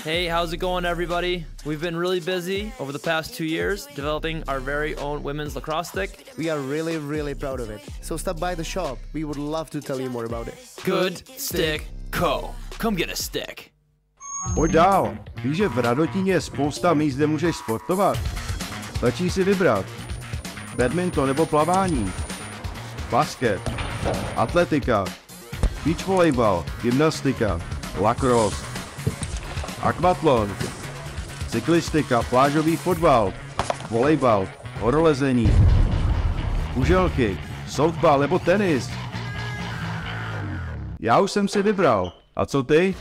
Hey, how's it going, everybody? We've been really busy over the past 2 years developing our very own women's lacrosse stick. We are really proud of it. So stop by the shop. We would love to tell you more about it. Good Stick Co. Come get a stick. Pojď dál. Víš, že v Radotíně je spousta míst, kde můžeš sportovat? Stačí si vybrat. Badminton nebo plavání. Basket. Atletika. Beach volejbal. Gymnastika. Lacrosse. Akvatlon. Cyklistika. Plážový fotbal. Volejbal. Horolezení. Kuželky. Softball nebo tenis. Já už jsem si vybral. A co ty?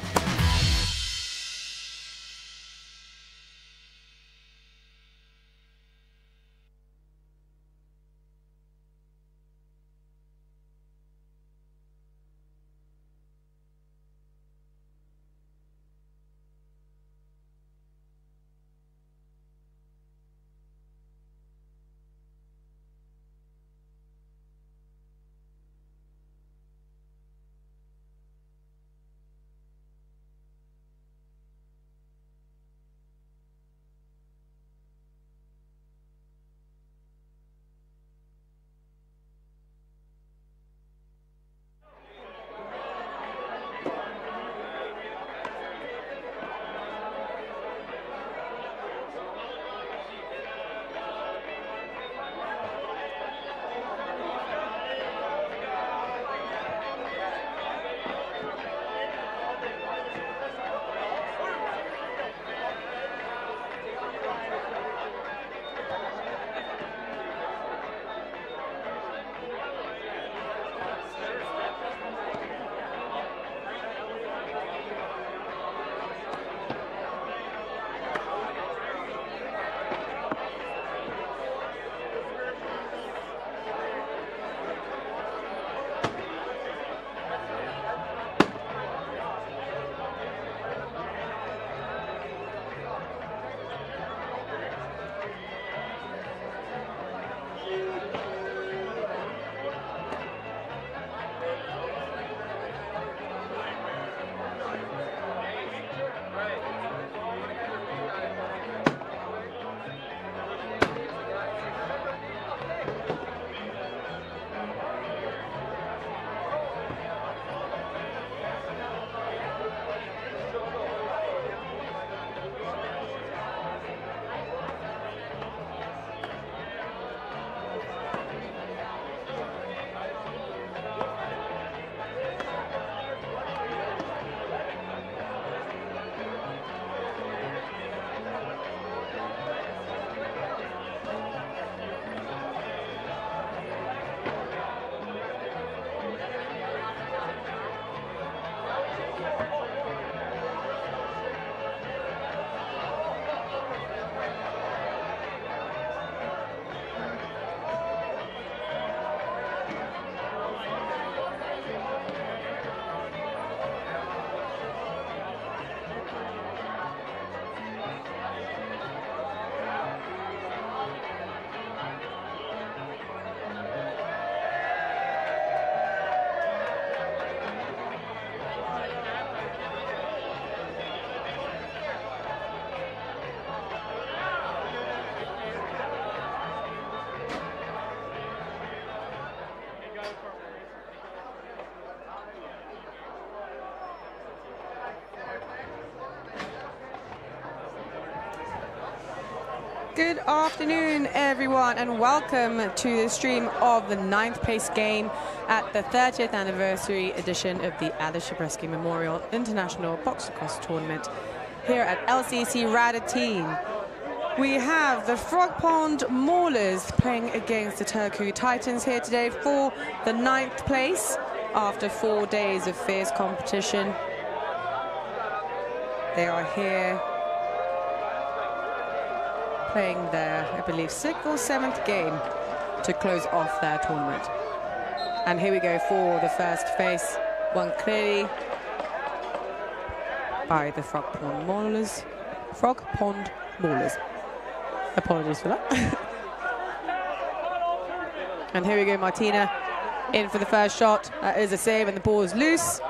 Good afternoon, everyone, and welcome to the stream of the 9th place game at the 30th anniversary edition of the Aleš Hřebeský Memorial International Box-lacrosse Tournament here at LCC Radotín. We have the Frog Pond Maulers playing against the Turku Titans here today for the 9th place after 4 days of fierce competition. They are here playing their, I believe, 6th or 7th game to close off their tournament. And here we go for the first face, won clearly by the Frog Pond Maulers. Frog Pond Maulers. Apologies for that. And here we go, Martina in for the first shot. That is a save and the ball is loose.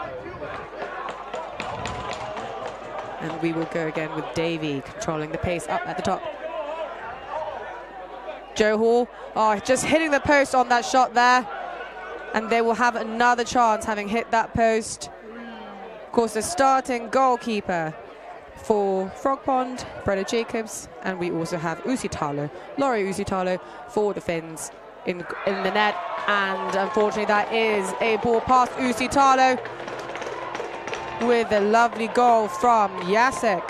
And we will go again with Davey controlling the pace up at the top. Joe Hall, just hitting the post on that shot there. And they will have another chance having hit that post. Of course, the starting goalkeeper for Frog Pond, Breda Jacobs, and we also have Usitalo, Laurie Usitalo for the Finns in the net. And unfortunately, that is a ball past Usitalo with a lovely goal from Jacek.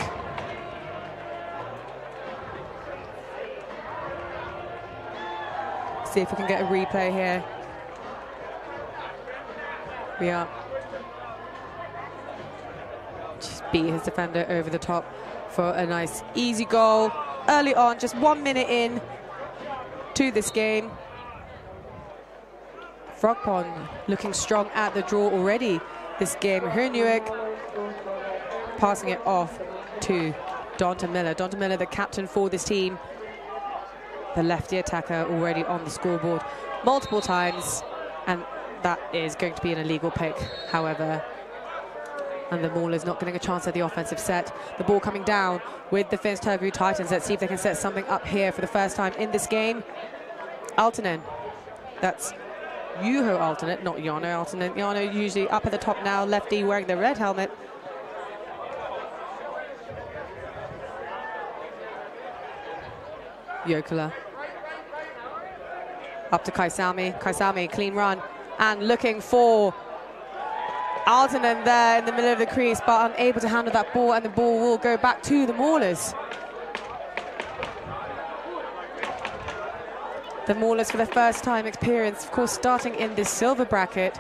See if we can get a replay here. We are. Just beat his defender over the top for a nice easy goal early on, just 1 minute in to this game. Frog Pond looking strong at the draw already this game. Hernuik passing it off to Donta Miller. Donta Miller, the captain for this team, the lefty attacker, already on the scoreboard multiple times, and that is going to be an illegal pick, however. And the Maulers not getting a chance at the offensive set. The ball coming down with the Finns Turku Titans. Let's see if they can set something up here for the first time in this game. Altonen, that's Juho Altonen, not Jano Altonen. Jano usually up at the top now, lefty wearing the red helmet. Jokela. Up to Kaisami. Kaisami, clean run. And looking for Altonen there in the middle of the crease, but unable to handle that ball, and the ball will go back to the Maulers. The Maulers for the first time experience, of course, starting in this silver bracket.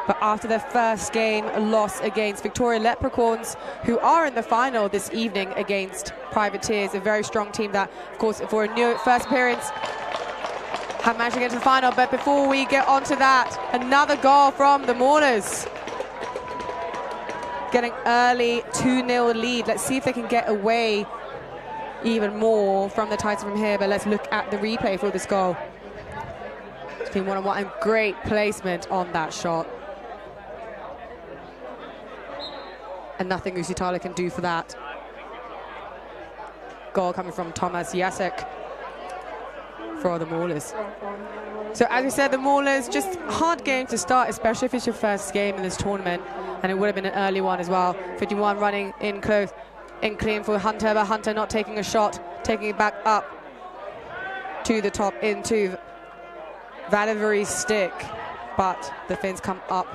But after their first game loss against Victoria Leprechauns, who are in the final this evening against Privateers, a very strong team that, of course, for a new first appearance, have managed to get to the final. But before we get onto that, another goal from the Maulers. Getting early 2-0 lead. Let's see if they can get away even more from the Titans from here. But let's look at the replay for this goal. It's been one-on-one and great placement on that shot. And nothing Usitalo can do for that. Goal coming from Thomas Jacek for the Maulers. So as we said, the Maulers, just hard game to start, especially if it's your first game in this tournament, and it would have been an early one as well. 51 running in close, in clean for Hunter, but Hunter not taking a shot, taking it back up to the top into Valivery's stick, but the Finns come up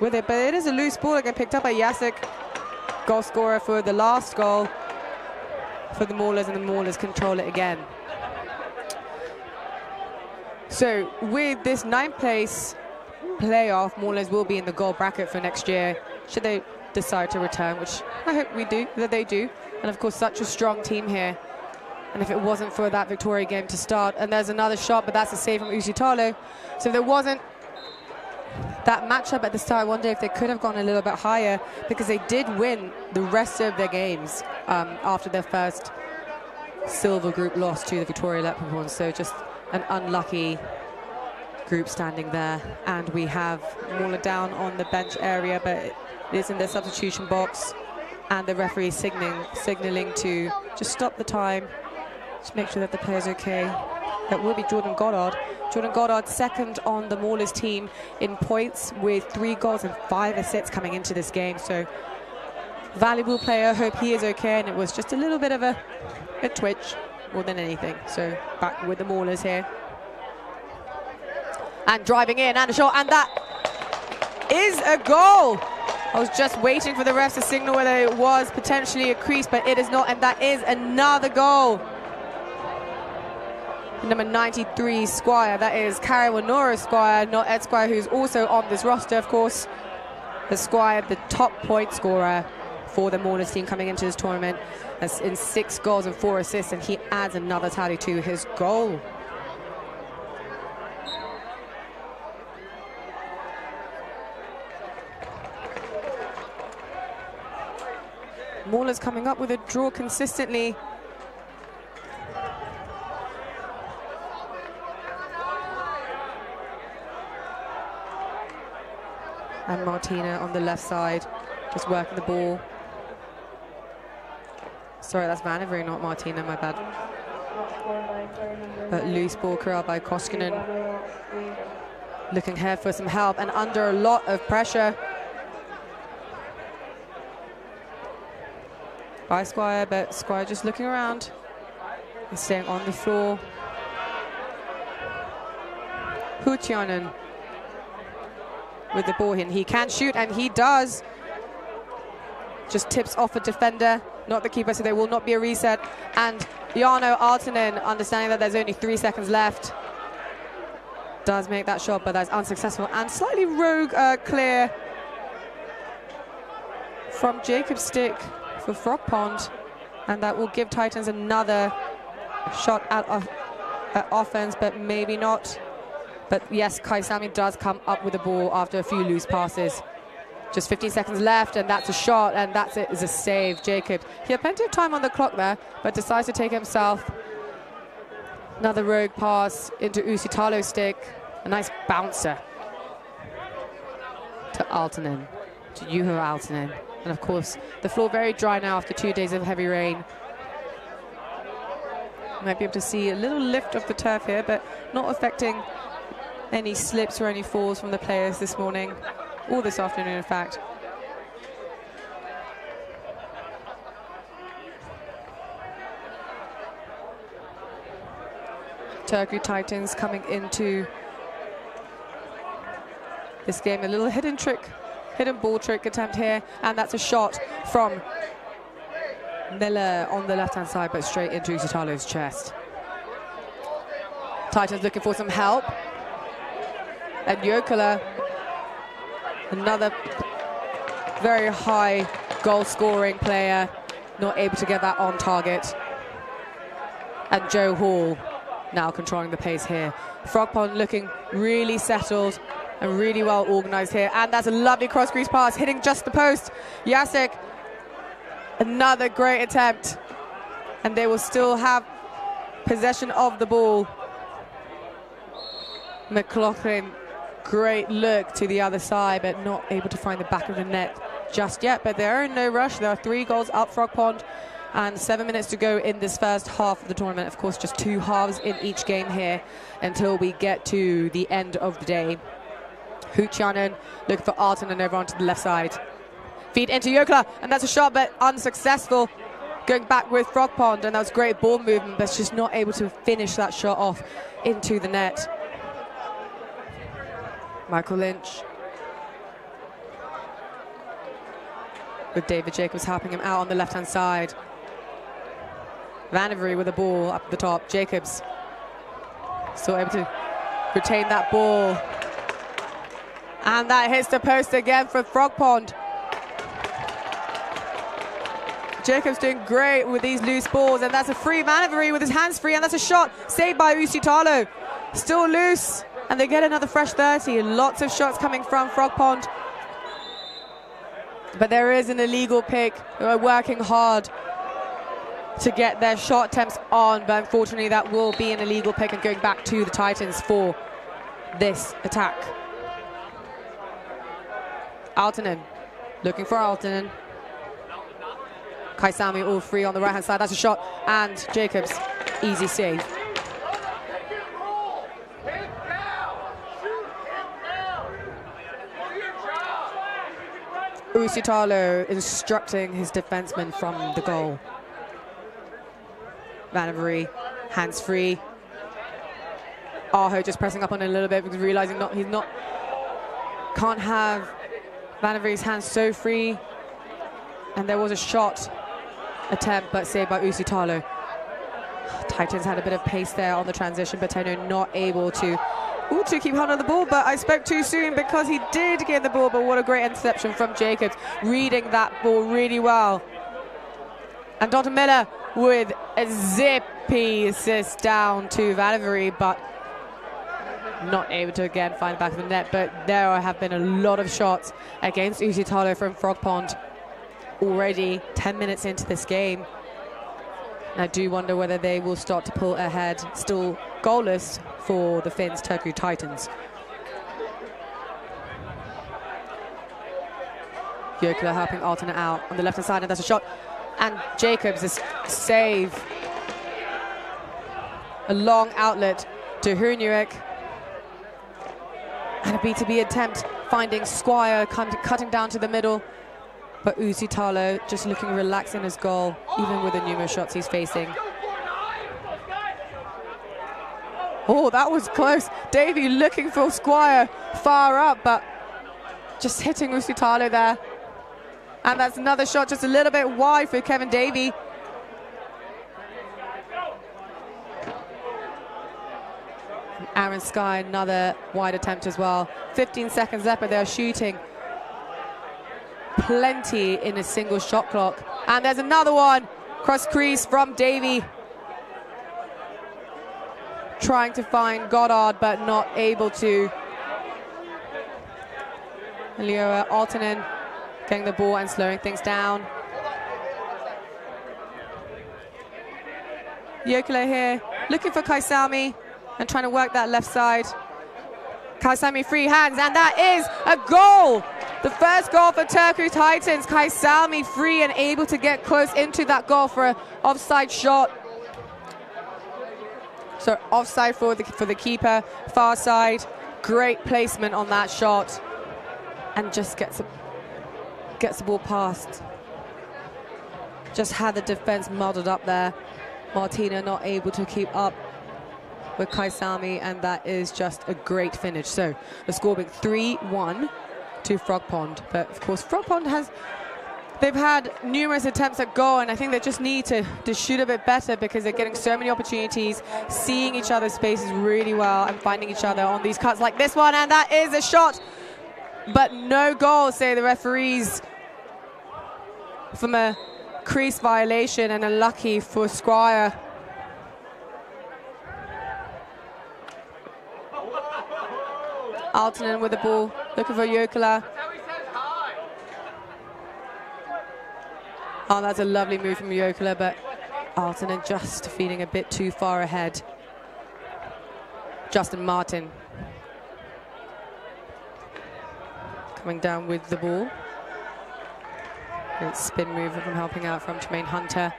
with it. But it is a loose ball again, picked up by Jacek, goal scorer for the last goal for the Maulers, and the Maulers control it again. So with this 9th place playoff, Maulers will be in the goal bracket for next year, should they decide to return, which I hope that they do. And of course, such a strong team here. And if it wasn't for that Victoria game to start, and there's another shot, but that's a save from Usitalo. So if there wasn't that matchup at the start, I wonder if they could have gone a little bit higher, because they did win the rest of their games after their first silver group loss to the Victoria Leprechauns. So just an unlucky group standing there. And we have Mauler down on the bench area, but it is in the substitution box, and the referee signaling to just stop the time, just make sure that the player's okay. That will be Jordan Goddard. Jordan Goddard, second on the Maulers team in points, with 3 goals and 5 assists coming into this game. So valuable player, hope he is okay. And it was just a little bit of a twitch more than anything. So back with the Maulers here. And driving in, and a shot, and that is a goal. I was just waiting for the refs to signal whether it was potentially a crease, but it is not, and that is another goal. Number 93, Squire. That is Karawanora Squire, not Ed Squire, who's also on this roster, of course. The Squire, the top point scorer for the Maulers team coming into this tournament. That's in 6 goals and 4 assists, and he adds another tally to his goal. Maulers coming up with a draw consistently. And Martina on the left side Just working the ball. Sorry, that's Vannevery, not Martina, my bad. But loose ball corralled by Koskinen. Looking here for some help and under a lot of pressure by Squire, but Squire just looking around and staying on the floor. Hutjanen with the ball in. He can shoot, and he does. Just tips off a defender, not the keeper, so there will not be a reset. And Jarno Aaltonen, understanding that there's only 3 seconds left, does make that shot, but that's unsuccessful. And slightly rogue clear from Jacob's stick for Frog Pond, and that will give Titans another shot at offense, but maybe not. But yes, Kaisami does come up with the ball after a few loose passes. Just 15 seconds left, and that's a shot, and that's it, is a save. Jacobs, he had plenty of time on the clock there, but decides to take himself. Another rogue pass into Uusitalo's stick. A nice bouncer to Aaltonen, to Juho Aaltonen. And of course, the floor very dry now after 2 days of heavy rain. Might be able to see a little lift of the turf here, but not affecting any slips or any falls from the players this morning, or this afternoon, in fact. Turku Titans coming into this game, a little hidden ball trick attempt here, and that's a shot from Miller on the left-hand side, but straight into Uusitalo's chest. Titans looking for some help. And Jokela, another very high goal-scoring player, not able to get that on target. And Joe Hall now controlling the pace here. Frog Pond looking really settled and really well organized here. And that's a lovely cross-crease pass, hitting just the post. Jacek, another great attempt. And they will still have possession of the ball. McLaughlin, great look to the other side, but not able to find the back of the net just yet. But they're in no rush. There are 3 goals up Frog Pond and 7 minutes to go in this first half of the tournament. Of course, just 2 halves in each game here until we get to the end of the day. Hutjanen looking for Aaltonen over onto the left side. Feed into Jokela, and that's a shot, but unsuccessful. Going back with Frog Pond, and that was great ball movement, but just not able to finish that shot off into the net. Michael Lynch with David Jacobs helping him out on the left-hand side. Vannevery with the ball up the top. Jacobs still able to retain that ball. And that hits the post again for Frog Pond. Jacobs doing great with these loose balls, and that's a free. Vannevery with his hands free, and that's a shot saved by Uusitalo. Still loose. And they get another fresh 30. Lots of shots coming from Frog Pond. But there is an illegal pick. They're working hard to get their shot attempts on, but unfortunately that will be an illegal pick and going back to the Titans for this attack. Aaltonen, looking for Aaltonen. Kaisami all free on the right-hand side. That's a shot, and Jacobs, easy save. Uusitalo instructing his defenseman from the goal. Vannevery, hands free. Aho just pressing up on it a little bit because realizing can't have Vannevery's hands so free. And there was a shot attempt, but saved by Uusitalo. Titans had a bit of pace there on the transition, but Teno not able to keep hold of the ball, but I spoke too soon because he did get the ball, but what a great interception from Jacobs, reading that ball really well. And Dalton Miller with a zippy assist down to Vannevery, but not able to again find the back of the net. But there have been a lot of shots against Uusitalo from Frog Pond already 10 minutes into this game. And I do wonder whether they will start to pull ahead. Still goalless for the Finns Turku Titans. Jokela helping Aaltonen out on the left-hand side, and that's a shot. And Jacobs is save. A long outlet to Hrunuik. And a B2B attempt, finding Squire cutting down to the middle. But Uusitalo just looking relaxed in his goal, even with the numerous shots he's facing. Oh, that was close. Davey looking for Squire far up, but just hitting Uusitalo there. And that's another shot just a little bit wide for Kevin Davey. Aaron Sky, another wide attempt as well. 15 seconds left, but they're shooting plenty in a single shot clock. And there's another one, cross crease from Davey. Trying to find Goddard, but not able to. Leo Aaltonen getting the ball and slowing things down. Jokela here, looking for Kaisami and trying to work that left side. Kaisami free hands, and that is a goal! The first goal for Turku Titans. Kaisami free and able to get close into that goal for an offside shot. So offside for the keeper, far side. Great placement on that shot, and just gets the ball past. Just had the defense muddled up there. Martina not able to keep up with Kaisami, and that is just a great finish. So the score being 3-1 to Frog Pond. But of course, Frog Pond they've had numerous attempts at goal, and I think they just need to shoot a bit better, because they're getting so many opportunities, seeing each other's spaces really well and finding each other on these cuts like this one, and that is a shot, but no goal, say the referees, from a crease violation, and unlucky for Squire. Aaltonen with the ball, looking for Jokela. Oh, that's a lovely move from Jokela, but Aaltonen just feeling a bit too far ahead. Justin Martin coming down with the ball. Great spin move from helping out from Tremaine Hunter.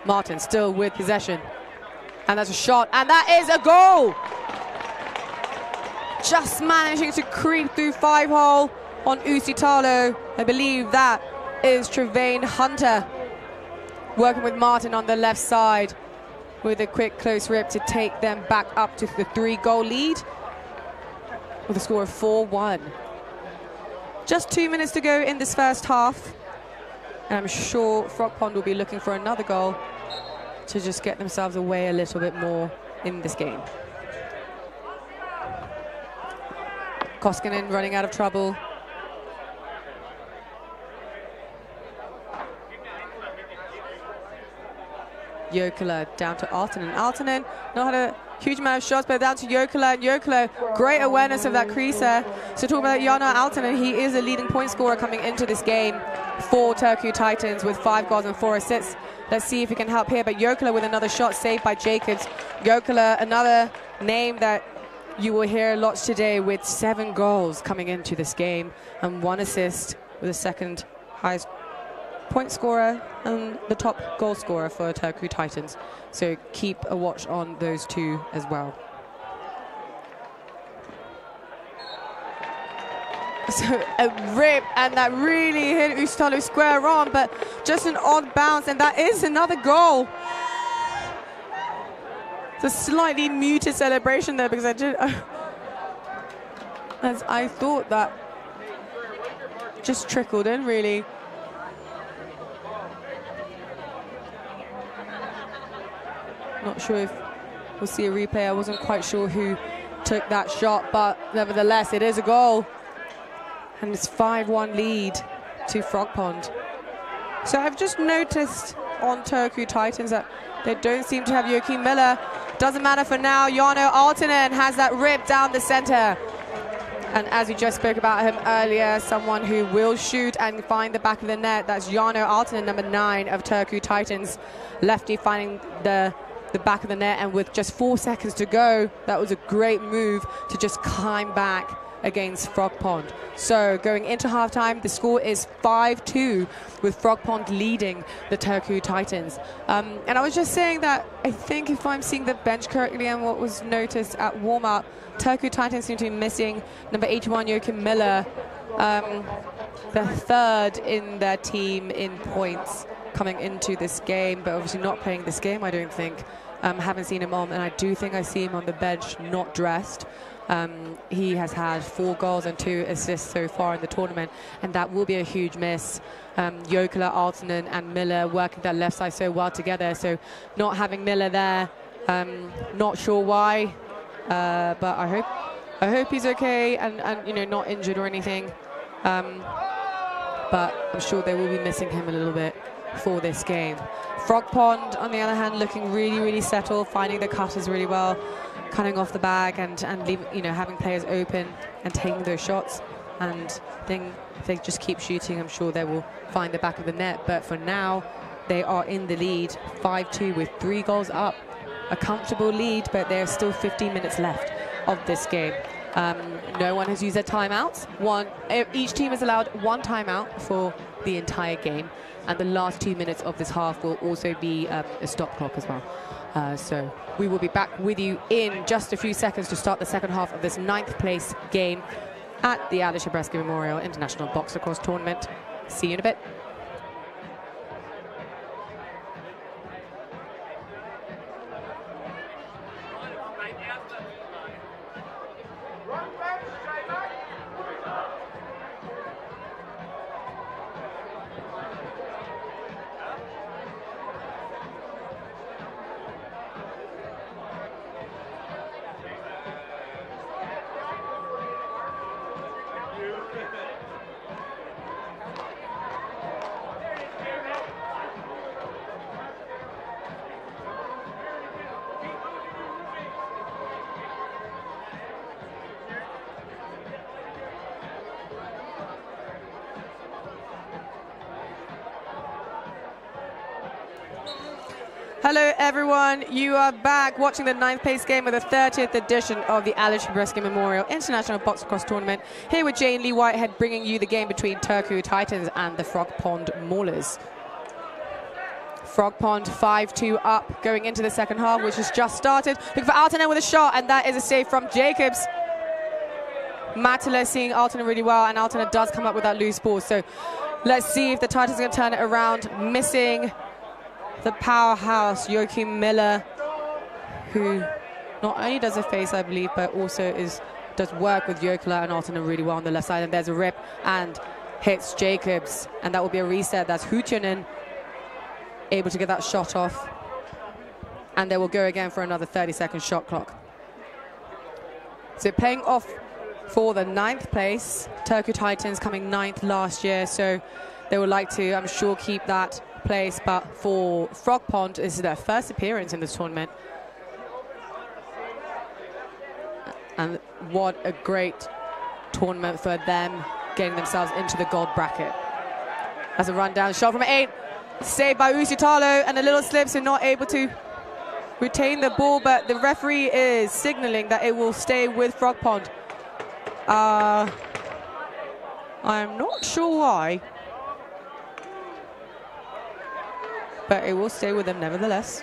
Martin still with possession. And that's a shot, and that is a goal! Just managing to creep through 5-hole on Uusitalo. I believe that is Tremaine Hunter working with Martin on the left side with a quick close rip to take them back up to the 3-goal lead with a score of 4-1. Just 2 minutes to go in this first half, and I'm sure Frog Pond will be looking for another goal to just get themselves away a little bit more in this game. Koskinen running out of trouble. Jokela down to Aaltonen. Aaltonen not had a huge amount of shots, but down to Jokela. And Jokela, great awareness of that creaser. So talking about Jano Aaltonen, he is a leading point scorer coming into this game for Turku Titans with 5 goals and 4 assists. Let's see if he can help here. But Jokela with another shot saved by Jacobs. Jokela, another name that you will hear lots today, with 7 goals coming into this game and 1 assist, with the second highest point scorer and the top goal scorer for Turku Titans. So keep a watch on those two as well. So a rip, and that really hit Uusitalo square on, but just an odd bounce, and that is another goal. It's a slightly muted celebration there, because I thought that just trickled in, really. Not sure if we'll see a replay. I wasn't quite sure who took that shot, but nevertheless, it is a goal. And it's 5-1 lead to Frog Pond. So I've just noticed on Turku Titans that they don't seem to have Joachim Miller. Doesn't matter for now. Jano Aaltonen has that rip down the center. And as we just spoke about him earlier, someone who will shoot and find the back of the net. That's Jano Aaltonen, number 9 of Turku Titans. Lefty finding the back of the net, and with just 4 seconds to go, that was a great move to just climb back against Frog Pond. So going into halftime, the score is 5-2 with Frog Pond leading the Turku Titans. And I was just saying that I think if I'm seeing the bench correctly and what was noticed at warm-up, Turku Titans seem to be missing number 81, Joachim Miller, the third in their team in points coming into this game, but obviously not playing this game, I don't think. Haven't seen him on, and I do think I see him on the bench, not dressed. He has had 4 goals and 2 assists so far in the tournament, and that will be a huge miss. Jokela, Aaltonen and Miller working that left side so well together, so not having Miller there, not sure why, but I hope he's okay and you know, not injured or anything. But I'm sure they will be missing him a little bit for this game. Frog Pond, on the other hand, looking really, really settled, finding the cutters really well, cutting off the bag and leaving, you know, having players open and taking those shots. And then if they just keep shooting, I'm sure they will find the back of the net. But for now, they are in the lead, 5-2 with 3 goals up. A comfortable lead, but there's still 15 minutes left of this game. No one has used their timeouts. Each team is allowed 1 timeout for the entire game, and the last 2 minutes of this half will also be a stop clock as well. So we will be back with you in just a few seconds to start the second half of this 9th place game at the Aleš Hřebeský Memorial International Box-lacrosse Tournament. See you in a bit. Hello everyone, you are back watching the 9th place game of the 30th edition of the Aleš Hřebeský Memorial International Box-lacrosse Tournament. Here with Jane Lee Whitehead bringing you the game between Turku Titans and the Frog Pond Maulers. Frog Pond 5-2 up going into the second half, which has just started. Looking for Aaltonen with a shot, and that is a save from Jacobs. Matila seeing Aaltonen really well, and Aaltonen does come up with that loose ball. So let's see if the Titans are going to turn it around. Missing the powerhouse Joachim Miller, who not only does a face, I believe, but also does work with Jokela and Aaltonen really well on the left side. And there's a rip and hits Jacobs, and that will be a reset. That's Huttunen able to get that shot off, and they will go again for another 30-second shot clock. So paying off for the 9th place. Turku Titans coming 9th last year, so they would like to, I'm sure, keep that place. But for Frog Pond, this is their first appearance in this tournament, and what a great tournament for them, getting themselves into the gold bracket. As a run down shot from 8, saved by Usitalo, and a little slip, so not able to retain the ball, but the referee is signaling that it will stay with Frog Pond. I'm not sure why, but it will stay with them nevertheless.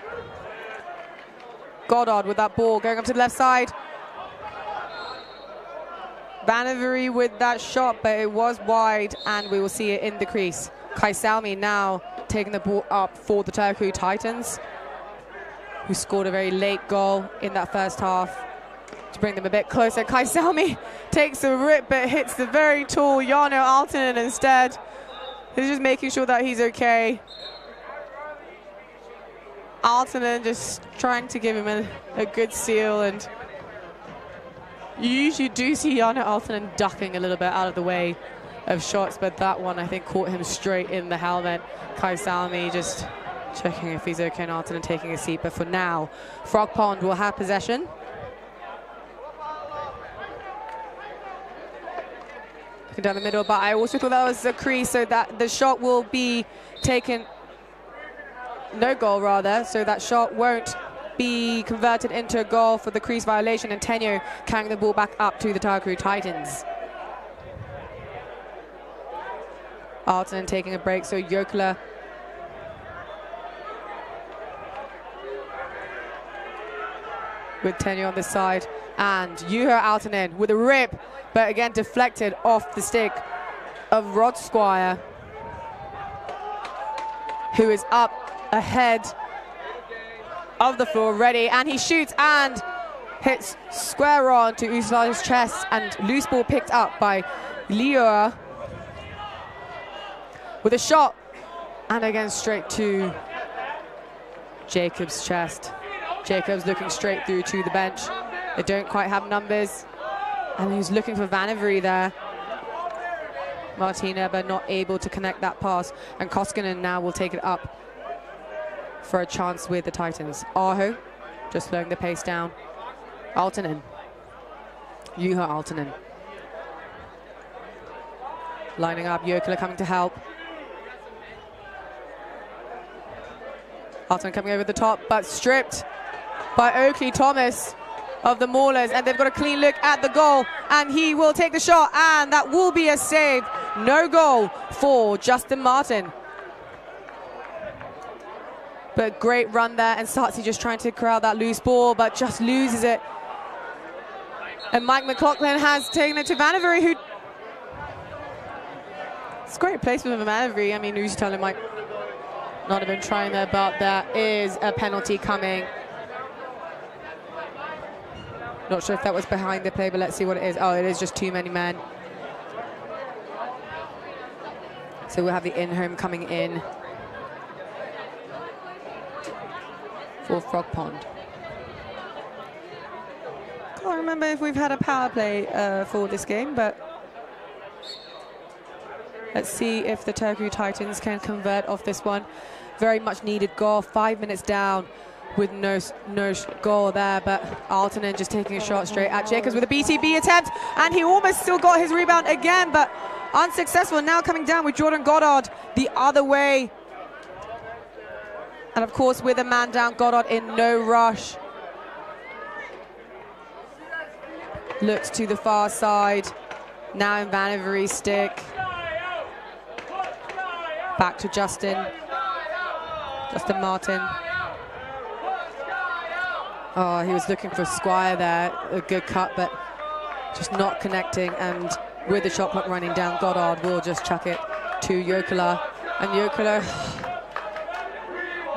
Goddard with that ball going up to the left side. Banavary with that shot, but it was wide, and we will see it in the crease. Kaisalmi now taking the ball up for the Turku Titans, who scored a very late goal in that first half to bring them a bit closer. Kaisalmi takes a rip, but hits the very tall Jarno Aaltonen instead. He's just making sure that he's okay. Aaltonen just trying to give him a good seal, and you usually do see Jarno Aaltonen ducking a little bit out of the way of shots, but that one I think caught him straight in the helmet. Kaisalmi just checking if he's okay, and Aaltonen taking a seat. But for now, Frog Pond will have possession. Looking down the middle, but I also thought that was a crease, so that the shot will be taken, no goal rather, so that shot won't be converted into a goal for the crease violation, and Tenyo carrying the ball back up to the Turku Titans. Altonen taking a break, so Jokela with Tenyo on this side, and Juho Altonen with a rip, but again deflected off the stick of Rod Squire, who is up ahead of the floor, ready, and he shoots and hits square on to Usla's chest, and loose ball picked up by Leo with a shot, and again straight to Jacobs' chest. Jacobs looking straight through to the bench. They don't quite have numbers, and he's looking for Vannevery there. Martina, but not able to connect that pass, and Koskinen now will take it up for a chance with the Titans. Aho just slowing the pace down. Altonen. Juho Altonen. Lining up, Jokela coming to help. Altonen coming over the top, but stripped by Oakley Thomas of the Maulers, and they've got a clean look at the goal, and he will take the shot, and that will be a save. No goal for Justin Martin. But great run there, and Sartzi just trying to corral that loose ball, but just loses it. And Mike McLaughlin has taken it to Vannevery, who... It's a great placement of Vannevery. I mean, Uusitalo might not have been trying there, but there is a penalty coming. Not sure if that was behind the play, but let's see what it is. Oh, it is just too many men. So we'll have the in-home coming in for Frog Pond. Can't remember if we've had a power play for this game, but let's see if the Turku Titans can convert off this one. Very much needed goal, 5 minutes down with no goal there, but Altonen just taking a shot straight at Jacobs with a BTB attempt, and he almost still got his rebound again, but unsuccessful. Now coming down with Jordan Goddard the other way. And of course, with a man down, Goddard in no rush. Looks to the far side. Now in Vannevery's stick. Back to Justin Martin. Oh, he was looking for Squire there. A good cut, but just not connecting. And with the shot clock running down, Goddard will just chuck it to Jokela. And Jokela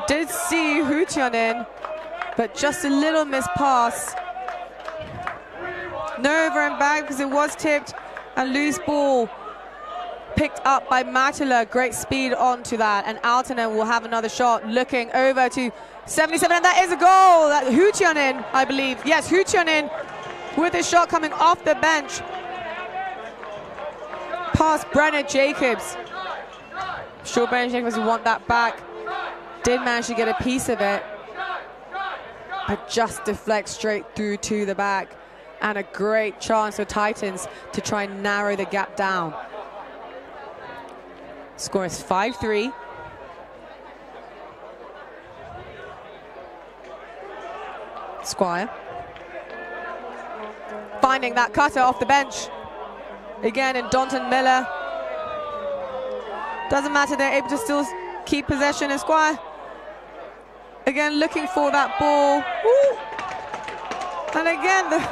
did see Hutjanen, but just a little missed pass. No over and back because it was tipped, and loose ball picked up by Matula. Great speed onto that, and Altonen will have another shot, looking over to 77, and that is a goal. That Hutjanen, I believe. Yes, Hutjanen with his shot coming off the bench. Past Brennan Jacobs. Sure, Brennan Jacobs will want that back. Did manage to get a piece of it, but just deflects straight through to the back. And a great chance for Titans to try and narrow the gap down. Score is 5-3. Squire finding that cutter off the bench again, and Donton Miller. Doesn't matter, they're able to still keep possession, and Squire again looking for that ball. Woo! And again the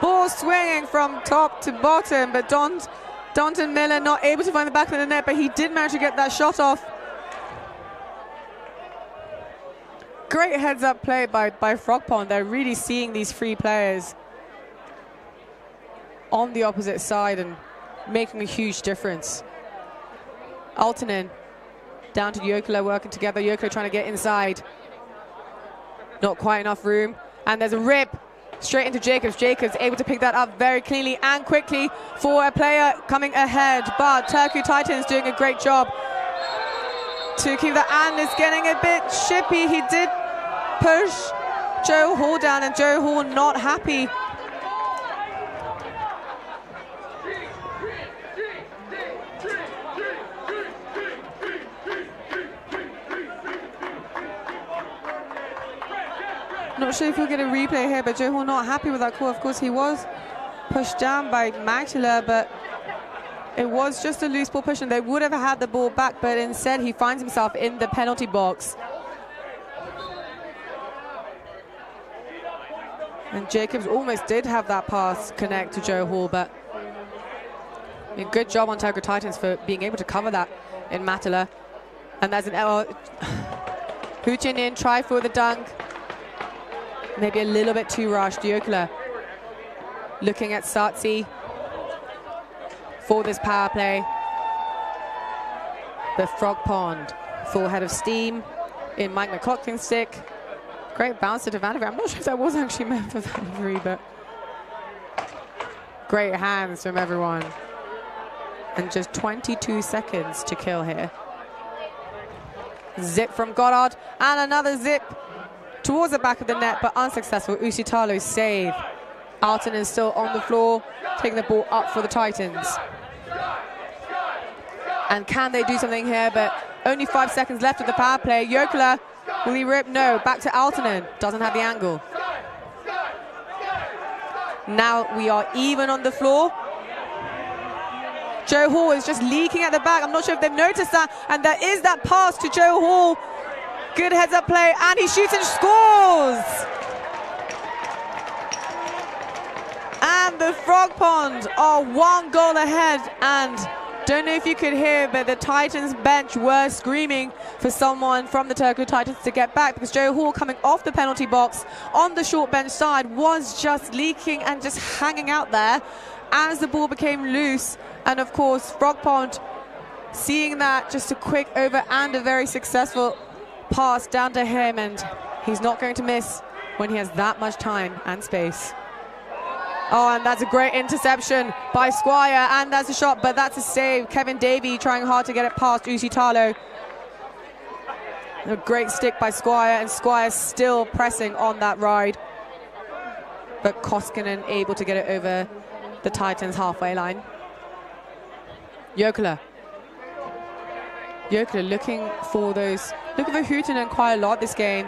ball swinging from top to bottom, but Donton Miller not able to find the back of the net, but he did manage to get that shot off. Great heads-up play by Frog Pond. They're really seeing these free players on the opposite side and making a huge difference. Altonen down to Jokela, working together. Jokela trying to get inside. Not quite enough room. And there's a rip straight into Jacobs. Jacobs able to pick that up very cleanly and quickly for a player coming ahead. But Turku Titans doing a great job to keep that, and is getting a bit chippy. He did push Joe Hall down, and Joe Hall not happy. not sure if you'll get a replay here, but Joe Hall not happy with that call. Of course, he was pushed down by Magdala, but it was just a loose ball push, and they would have had the ball back, but instead he finds himself in the penalty box. And Jacobs almost did have that pass connect to Joe Hall, but a good job on Turku Titans for being able to cover that in Matala. And there's an Huchin in, try for the dunk. Maybe a little bit too rushed. Jokela looking at Satsi for this power play. The Frog Pond, full head of steam in Mike McLaughlin's stick. Great bounce to Vanover. I'm not sure if that was actually meant for Vanover, but great hands from everyone. And just 22 seconds to kill here. Zip from Goddard, and another zip towards the back of the net, but unsuccessful. Usitalo's save. Alton is still on the floor, taking the ball up for the Titans. And can they do something here? But only 5 seconds left of the power play. Jokela, will he rip? No, back to Altonen. Doesn't have the angle. Now we are even on the floor. Joe Hall is just leaking at the back. I'm not sure if they've noticed that. And there is that pass to Joe Hall. Good heads-up play, and he shoots and scores! And the Frog Pond are 1 goal ahead, and don't know if you could hear, but the Titans bench were screaming for someone from the Turku Titans to get back, because Joe Hall, coming off the penalty box on the short bench side, was just leaking and just hanging out there as the ball became loose. And of course, Frog Pond, seeing that, just a quick over and a very successful pass down to him, and he's not going to miss when he has that much time and space. Oh, and that's a great interception by Squire, and that's a shot, but that's a save. Kevin Davey trying hard to get it past Usitalo. A great stick by Squire, and Squire still pressing on that ride. But Koskinen able to get it over the Titans' halfway line. Jokela. Jokela looking for Huitinen quite a lot this game.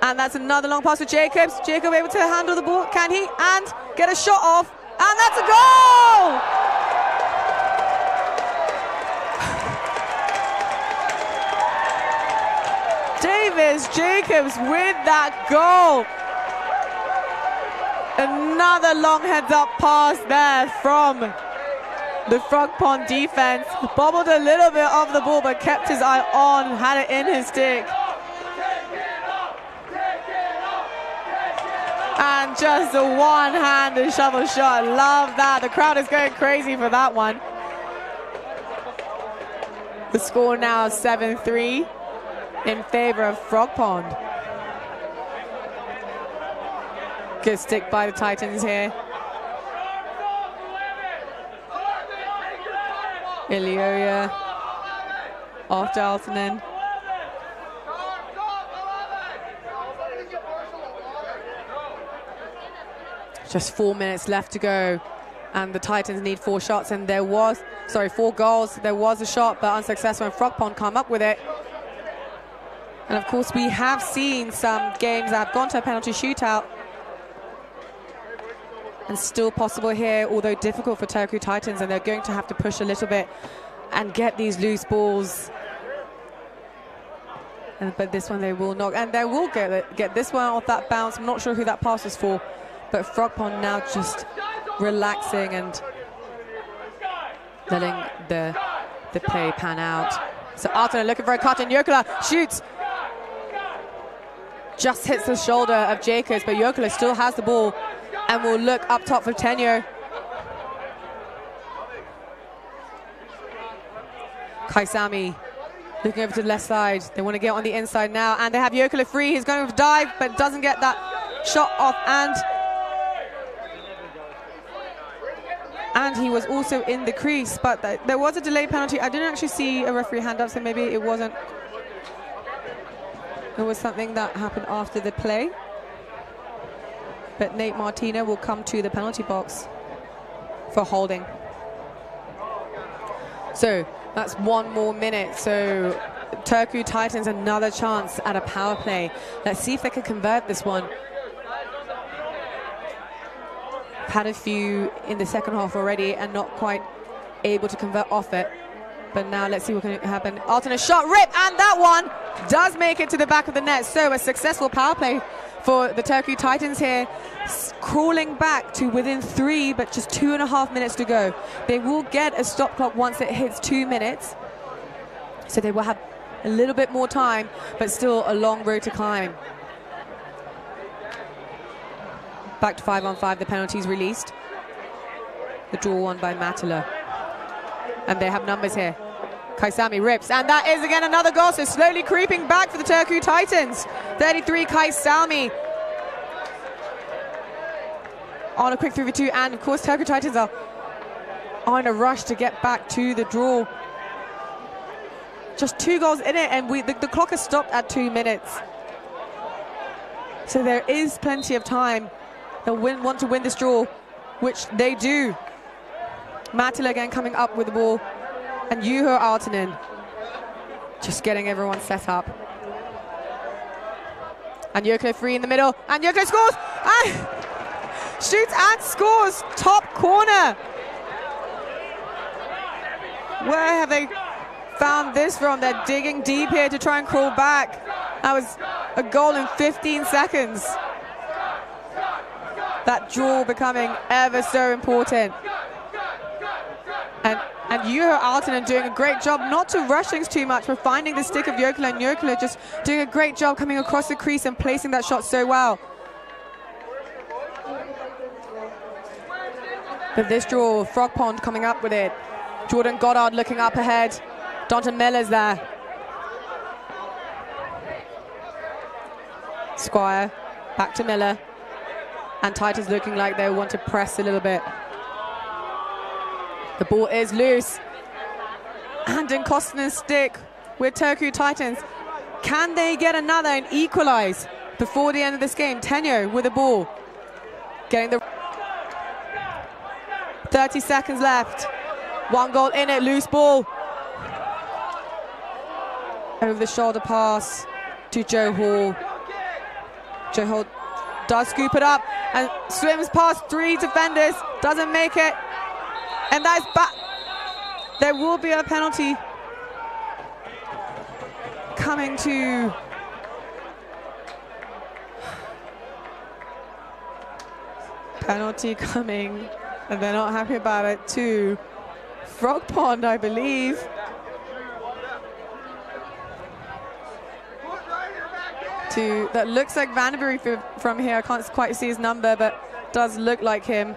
And that's another long pass to Jacobs. Jacob able to handle the ball, can he? And get a shot off, and that's a goal! Davis Jacobs with that goal. Another long heads-up pass there from the Frog Pond defense. Bobbled a little bit off the ball, but kept his eye on, had it in his stick. And just a one-handed shovel shot. Love that. The crowd is going crazy for that one. The score now 7-3 in favor of Frog Pond. Good stick by the Titans here. Ilioya off to Altonen. Just 4 minutes left to go, and the Titans need 4 shots, and 4 goals. There was a shot, but unsuccessful, and Frog Pond come up with it. And of course, we have seen some games that have gone to a penalty shootout, and still possible here, although difficult for Turku Titans, and they're going to have to push a little bit and get these loose balls. But this one they will not, and they will get this one off that bounce. I'm not sure who that pass was for. But Frog Pond now just relaxing and letting the play pan out. So Altonen looking for a cut, and Jokela shoots. Just hits the shoulder of Jacobs, but Jokela still has the ball and will look up top for Tenyo. Kaisami looking over to the left side. They want to get on the inside now, and they have Jokela free. He's going to dive, but doesn't get that shot off, and he was also in the crease, but there was a delay penalty. I didn't actually see a referee hand up, so maybe it wasn't. It was something that happened after the play. But Nate Martina will come to the penalty box for holding. So that's 1 more minute. So Turku Titans another chance at a power play. Let's see if they can convert this one. Had a few in the second half already and not quite able to convert off it. But now let's see what can happen. Alternate shot, rip, and that one does make it to the back of the net. So a successful power play for the Turku Titans here, crawling back to within 3, but just 2.5 minutes to go. They will get a stop clock once it hits 2 minutes. So they will have a little bit more time, but still a long road to climb. Back to 5-on-5, the penalty's released. The draw won by Matula. And they have numbers here. Kaisami rips, and that is again another goal, so slowly creeping back for the Turku Titans. 33, Kaisami on a quick 3v2, and of course Turku Titans are on a rush to get back to the draw. Just 2 goals in it, and the clock has stopped at 2 minutes. So there is plenty of time. They'll want to win this draw, which they do. Matila again coming up with the ball, and Juho Aaltonen just getting everyone set up. And Jokela free in the middle, and Jokela scores! And shoots and scores! Top corner! Where have they found this from? They're digging deep here to try and crawl back. That was a goal in 15 seconds. That draw becoming ever so important. And Juho Aaltonen doing a great job, not to rush things too much, but finding the stick of Jokela, and Jokela just doing a great job coming across the crease and placing that shot so well. But this draw, Frog Pond coming up with it. Jordan Goddard looking up ahead. Donton Miller's there. Squire, back to Miller. And Titans looking like they want to press a little bit. The ball is loose. And in Kostinen's stick with Turku Titans. Can they get another and equalize before the end of this game? Tenyo with the ball. Getting the 30 seconds left. 1 goal in it, loose ball. Over the shoulder pass to Joe Hall. Joe Hall does scoop it up and swims past 3 defenders, doesn't make it. And that's back. There will be a penalty coming to and they're not happy about it, to Frog Pond, I believe. That looks like Vanderbury from here. I can't quite see his number, but does look like him.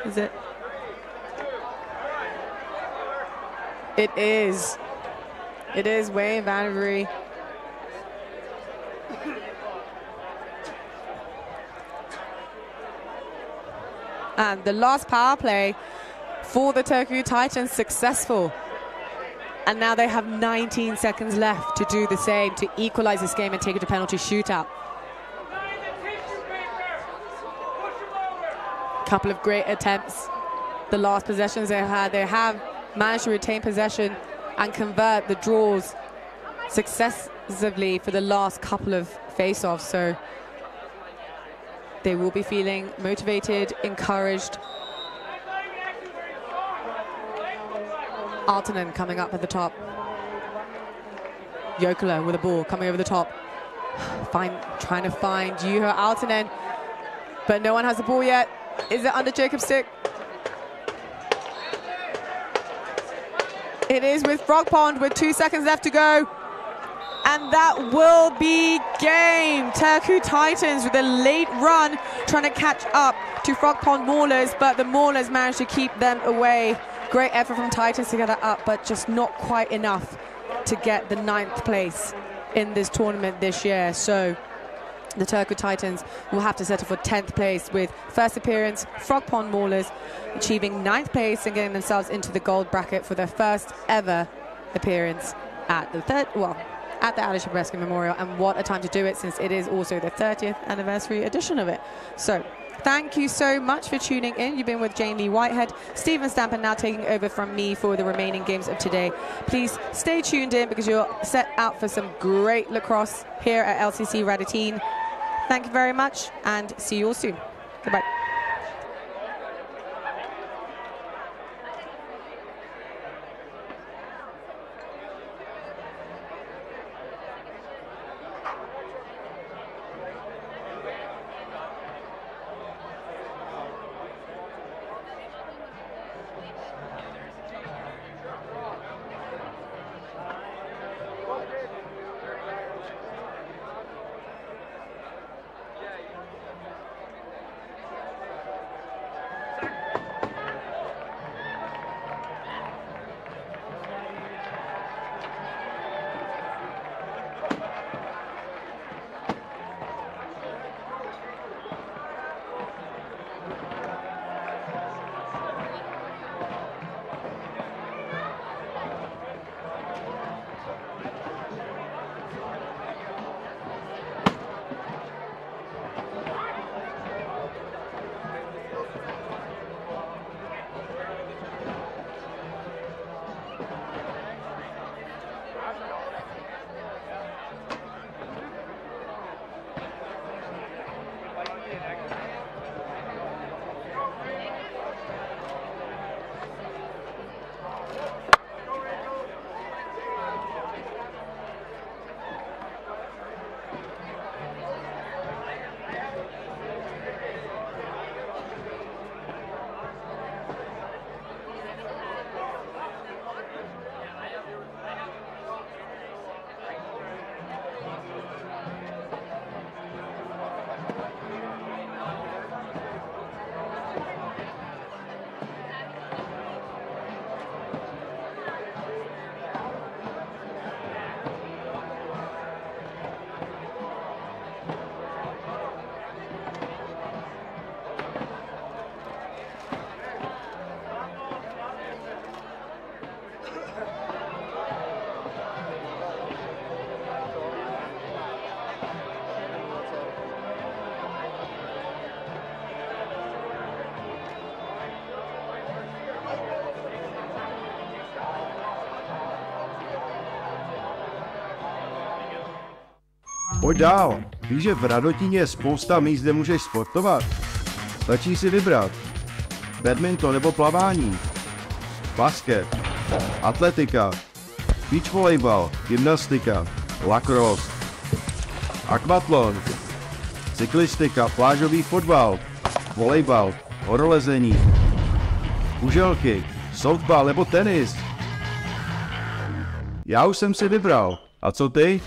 Is it? It is. It is Wayne Vanderbury. And the last power play for the Turku Titans successful. And now they have 19 seconds left to do the same, to equalize this game and take it to penalty shootout. Couple of great attempts. The last possessions they have managed to retain possession and convert the draws successively for the last couple of face-offs. So they will be feeling motivated, encouraged. Aaltonen coming up at the top. Jokela with the ball coming over the top. Trying to find Juho Aaltonen, but no one has the ball yet. Is it under Jacob's stick? It is with Frog Pond with 2 seconds left to go. And that will be game. Turku Titans with a late run trying to catch up to Frog Pond Maulers, but the Maulers managed to keep them away. Great effort from Titans to get that up, but just not quite enough to get the 9th place in this tournament this year. So the Turku Titans will have to settle for 10th place, with first appearance Frog Pond Maulers achieving 9th place and getting themselves into the gold bracket for their first ever appearance at the at the Aleš Hřebeský Memorial. And what a time to do it, since it is also the 30th anniversary edition of it. So Thank you so much for tuning in. You've been with Jamie Whitehead. Stephen Stamper now taking over from me for the remaining games of today. Please stay tuned in because you're set out for some great lacrosse here at LCC Radotín. Thank you very much and see you all soon. Goodbye. Pojď dál. Víš, že v Radotíně je spousta míst, kde můžeš sportovat? Stačí si vybrat. Badminton nebo plavání. Basket. Atletika. Beach volejbal. Gymnastika. Lacrosse. Akvatlon. Cyklistika. Plážový fotbal. Volejbal. Horolezení. Kuželky. Softball nebo tenis. Já už jsem si vybral. A co ty?